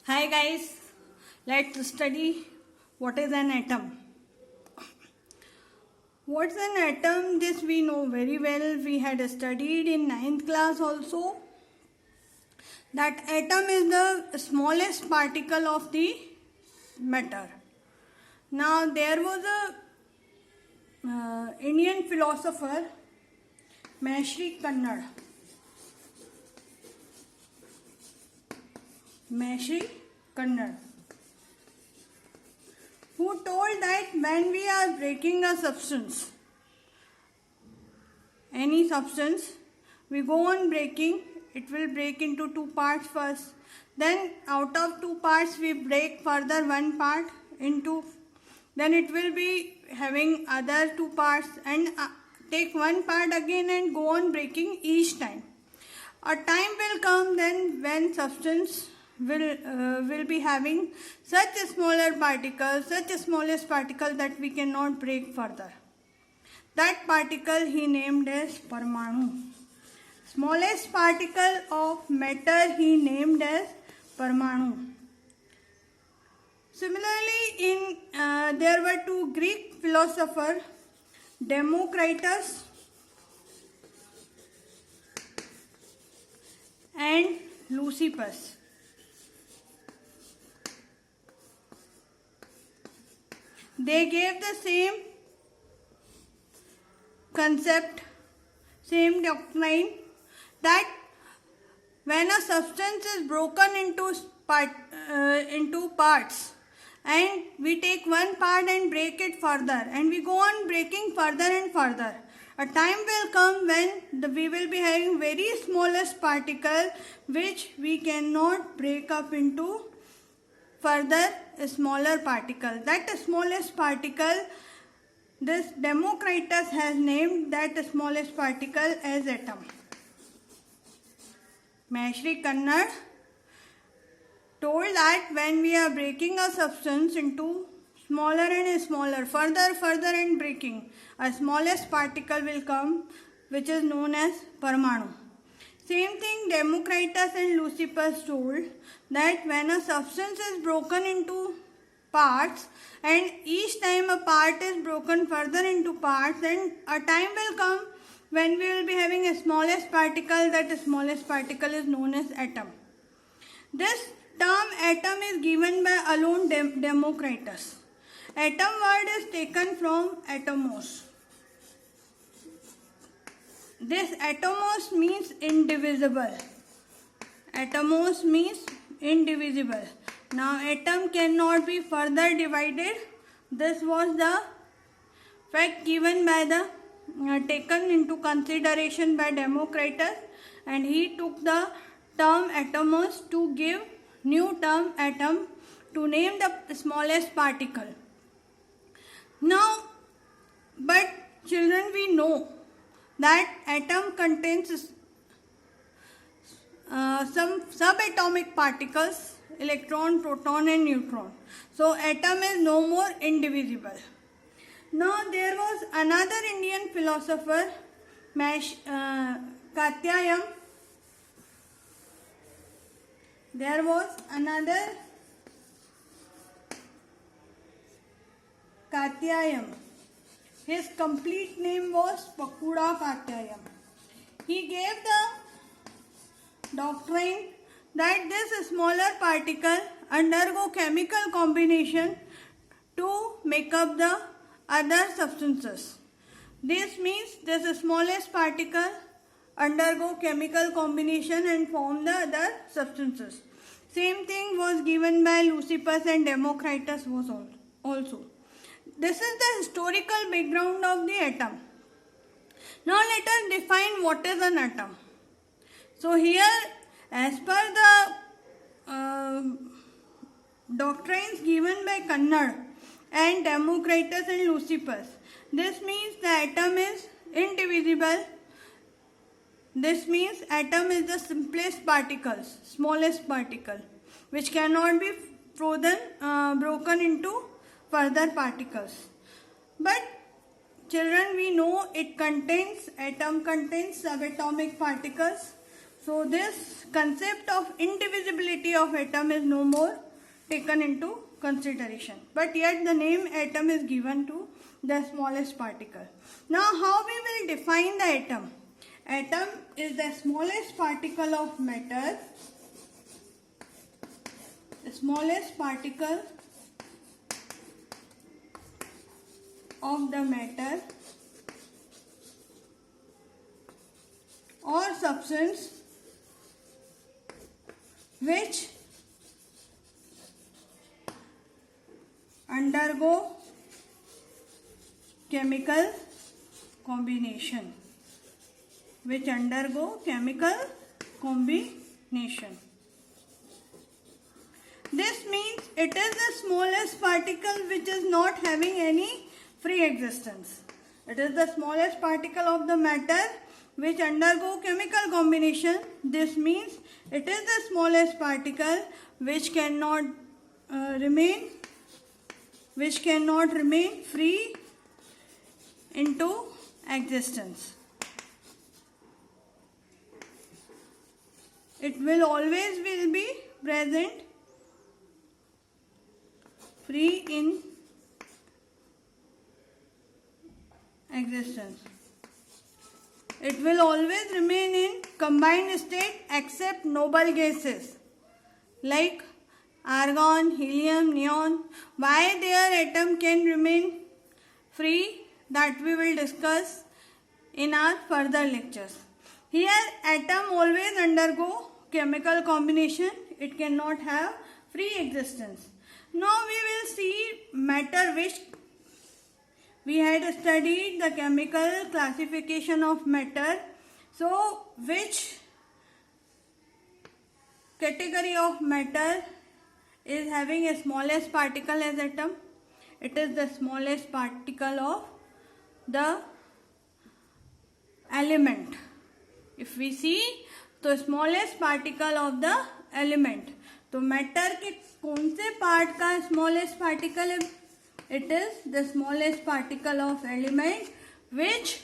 Hi guys, let's study what is an atom. What's an atom? This we know very well. We had studied in 9th class also. That atom is the smallest particle of the matter. Now there was a Indian philosopher, Maharishi Kannad. Maharishi Kannad, who told that when we are breaking a substance, any substance, we go on breaking, it will break into two parts first. Then out of two parts we break further one part into, then it will be having other two parts and take one part again and go on breaking each time. A time will come then when substance will be having such a smaller particle, such a smallest particle that we cannot break further. That particle he named as Parmanu. Smallest particle of matter he named as Parmanu. Similarly, there were two Greek philosophers, Democritus and Leucippus. They gave the same concept, same doctrine, that when a substance is broken into parts and we take one part and break it further and we go on breaking further and further, a time will come when we will be having very smallest particle which we cannot break up into further a smaller particle. That smallest particle, this Democritus has named that smallest particle as atom. Maharishi Kannad told that when we are breaking a substance into smaller and smaller, further and breaking, a smallest particle will come which is known as Parmanu. Same thing Democritus and Leucippus told, that when a substance is broken into parts and each time a part is broken further into parts, and a time will come when we will be having a smallest particle, that smallest particle is known as atom. This term atom is given by alone Democritus. Atom word is taken from atomos. This atomos means indivisible. Atomos means indivisible. Now atom cannot be further divided. This was the fact given by the taken into consideration by Democritus, and he took the term atomos to give new term atom to name the smallest particle. Now, but children, we know that atom contains some subatomic particles, electron, proton and neutron. So atom is no more indivisible. Now there was another Indian philosopher, Katyayam. There was another Katyayam. His complete name was Pakuda Katyayam. He gave the doctrine that this smaller particle undergo chemical combination to make up the other substances. This means this smallest particle undergo chemical combination and form the other substances. Same thing was given by Leucippus and Democritus was also. This is the historical background of the atom. Now let us define what is an atom. So here, as per the doctrines given by Kannad and Democritus and Leucippus, this means the atom is indivisible. This means atom is the simplest particles, smallest particle, which cannot be broken into further particles. But children, we know atom contains subatomic particles. So this concept of indivisibility of atom is no more taken into consideration. But yet the name atom is given to the smallest particle. Now how we will define the atom? Atom is the smallest particle of matter. The smallest particle of the matter or substance which undergo chemical combination. Which undergo chemical combination. This means it is the smallest particle which is not having any free existence. It is the smallest particle of the matter which undergo chemical combination. This means it is the smallest particle which cannot remain free into existence. It will always be present free in existence. It will always remain in combined state except noble gases like argon, helium, neon. Why their atom can remain free, that we will discuss in our further lectures. Here atom always undergo chemical combination. It cannot have free existence. Now we will see matter, which we had studied the chemical classification of matter. So which category of matter is having a smallest particle as atom? It is the smallest particle of the element. If we see, तो smallest particle of the element. तो matter के कौन से part का smallest particle है? It is the smallest particle of element which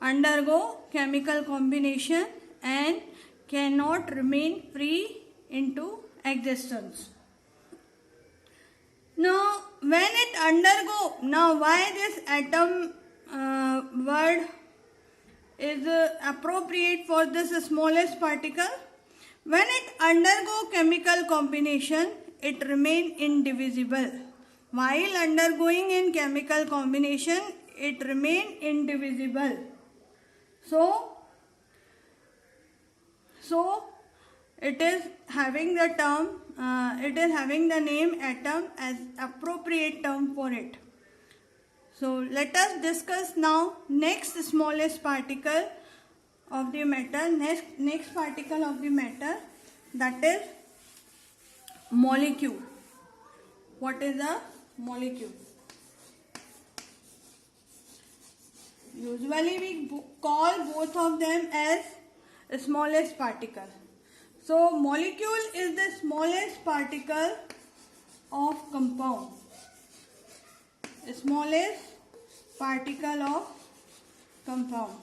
undergo chemical combination and cannot remain free into existence. Now when it undergo, now why this atom word is appropriate for this smallest particle? When it undergo chemical combination, it remain indivisible. While undergoing in chemical combination, it remain indivisible. So it is having the term, it is having the name atom as appropriate term for it. So let us discuss now next smallest particle of the matter, next particle of the matter, that is molecule. What is a molecule? Usually we call both of them as smallest particle. So molecule is the smallest particle of compound. Smallest particle of compound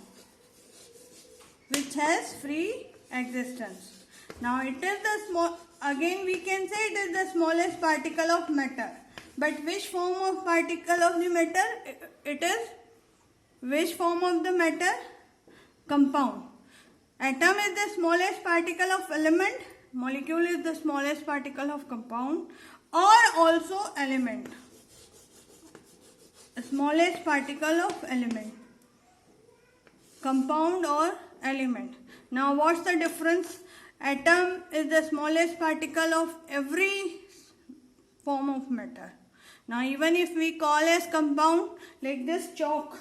which has free existence. Now it is the small, again we can say it is the smallest particle of matter. But which form of particle of the matter? It is which form of the matter? Compound. Atom is the smallest particle of element. Molecule is the smallest particle of compound or also element. Smallest particle of element. Compound or element. Now what's the difference? Atom is the smallest particle of every form of matter. Now even if we call as compound, like this chalk.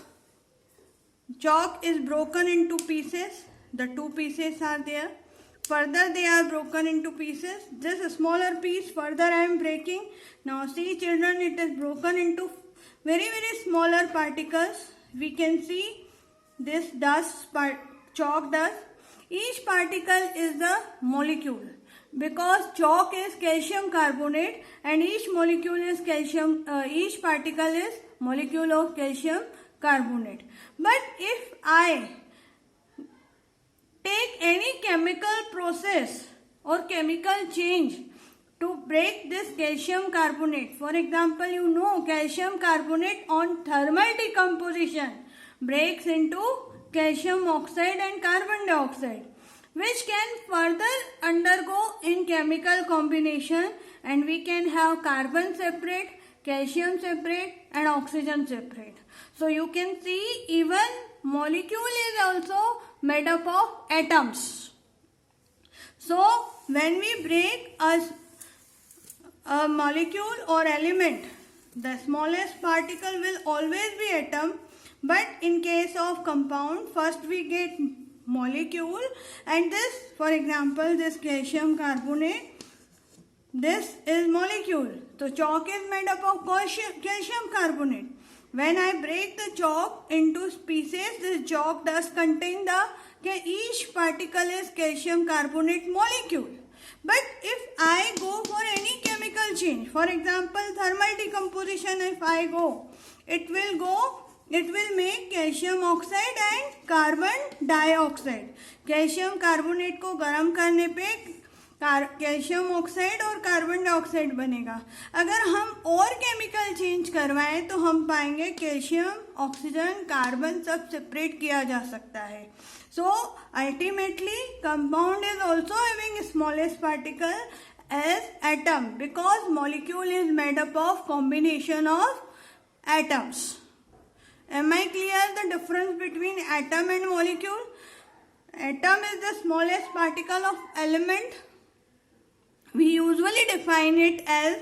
Chalk is broken into pieces. The two pieces are there. Further they are broken into pieces. This smaller piece further I am breaking. Now see children, it is broken into very smaller particles. We can see this dust, chalk dust. Each particle is the molecule because chalk is calcium carbonate and each molecule is each particle is molecule of calcium carbonate. But if I take any chemical process or chemical change to break this calcium carbonate. For example, you know calcium carbonate on thermal decomposition breaks into calcium oxide and carbon dioxide, which can further undergo in chemical combination, and we can have carbon separate, calcium separate and oxygen separate. So you can see even molecule is also made up of atoms. So when we break a molecule or element, the smallest particle will always be atom, but in case of compound, first we get molecule, and this, for example, this calcium carbonate, this is molecule. So chalk is made up of calcium carbonate. When I break the chalk into pieces, this chalk does contain each particle is calcium carbonate molecule. But if I go for any chemical change, for example, thermal decomposition, if I go, it will make calcium oxide and carbon dioxide. Calcium carbonate को गर्म करने पे calcium oxide और carbon dioxide बनेगा. अगर हम और chemical change करवाएं तो हम पाएंगे कैल्शियम, ऑक्सीजन, कार्बन सब सेपरेट किया जा सकता है. So ultimately compound is also having smallest particle as atom because molecule is made up of combination of atoms. Am I clear the difference between atom and molecule? Atom is the smallest particle of element. We usually define it as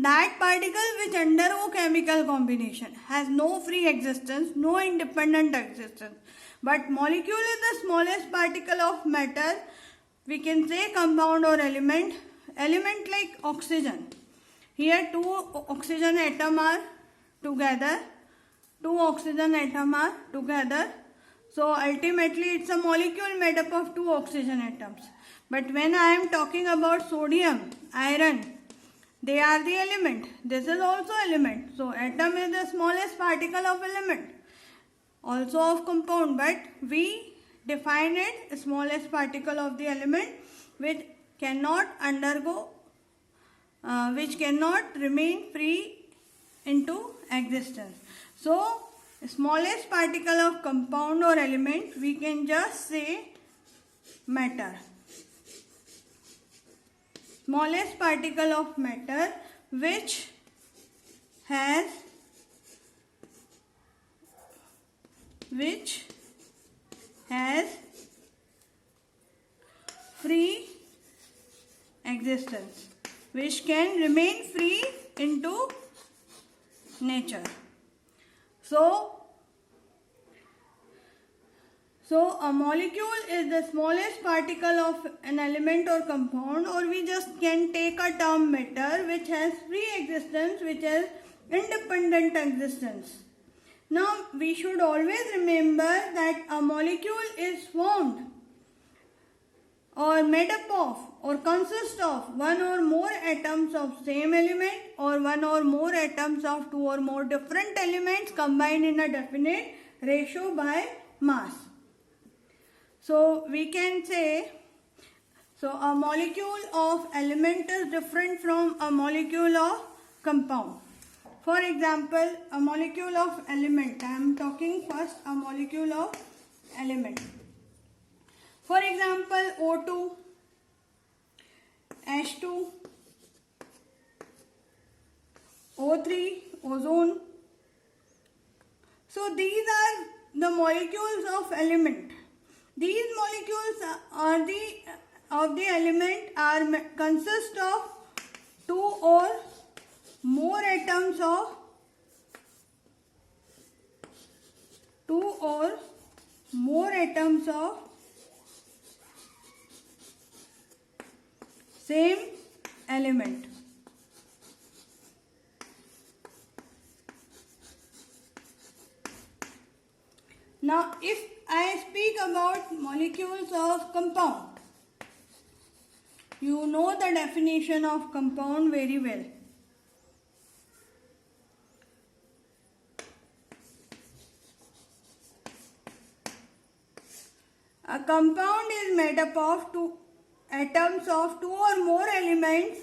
that particle which undergo chemical combination, has no free existence, no independent existence. But molecule is the smallest particle of matter. We can say compound or element. Element like oxygen. Here two oxygen atoms are together. Two oxygen atoms are together. So ultimately it's a molecule made up of two oxygen atoms. But when I am talking about sodium, iron, they are the element. This is also element. So atom is the smallest particle of element. Also of compound, but we define it smallest particle of the element which cannot undergo, which cannot remain free into existence. So smallest particle of compound or element, we can just say matter. Smallest particle of matter which has free existence, which can remain free into nature. So a molecule is the smallest particle of an element or compound, or we just can take a term matter which has free existence, which has independent existence. Now we should always remember that a molecule is formed or made up of or consists of one or more atoms of same element or one or more atoms of two or more different elements combined in a definite ratio by mass. So we can say, so a molecule of element is different from a molecule of compound. For example, a molecule of element, I am talking first a molecule of element. For example, O2, H2, O3, ozone. So these are the molecules of element. These molecules are of the element consist of two or more atoms of same element. Now if I speak about molecules of compound, you know the definition of compound very well. A compound is made up of two atoms of two or more elements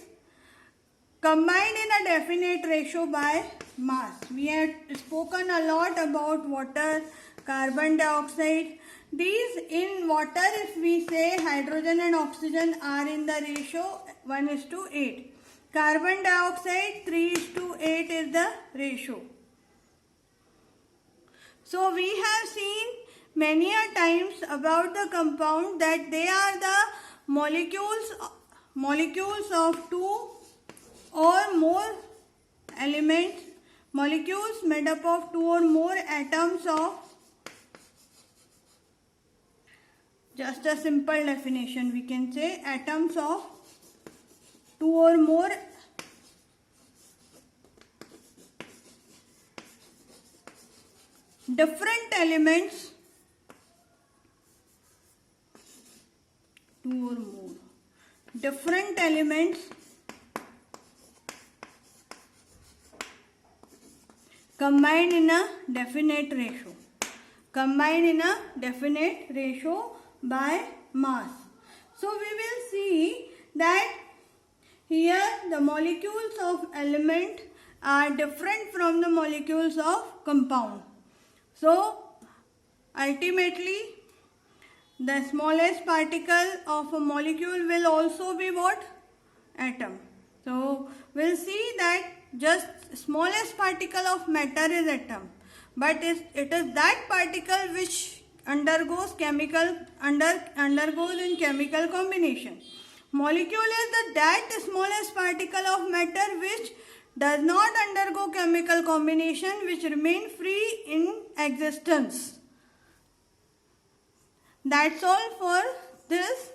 combined in a definite ratio by mass. We had spoken a lot about water, carbon dioxide. These in water, if we say hydrogen and oxygen are in the ratio 1:8. Carbon dioxide 3:8 is the ratio. So we have seen many a times about the compound that they are the molecules of two or more elements, molecules made up of two or more atoms of, just a simple definition we can say, atoms of two or more different elements, two or more different elements combined in a definite ratio, combined in a definite ratio by mass. So we will see that here the molecules of element are different from the molecules of compound. So ultimately the smallest particle of a molecule will also be what? Atom. So we'll see that just smallest particle of matter is atom, but it is that particle which undergoes in chemical combination. Molecule is that smallest particle of matter which does not undergo chemical combination, which remain free in existence. That's all for this.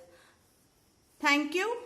Thank you.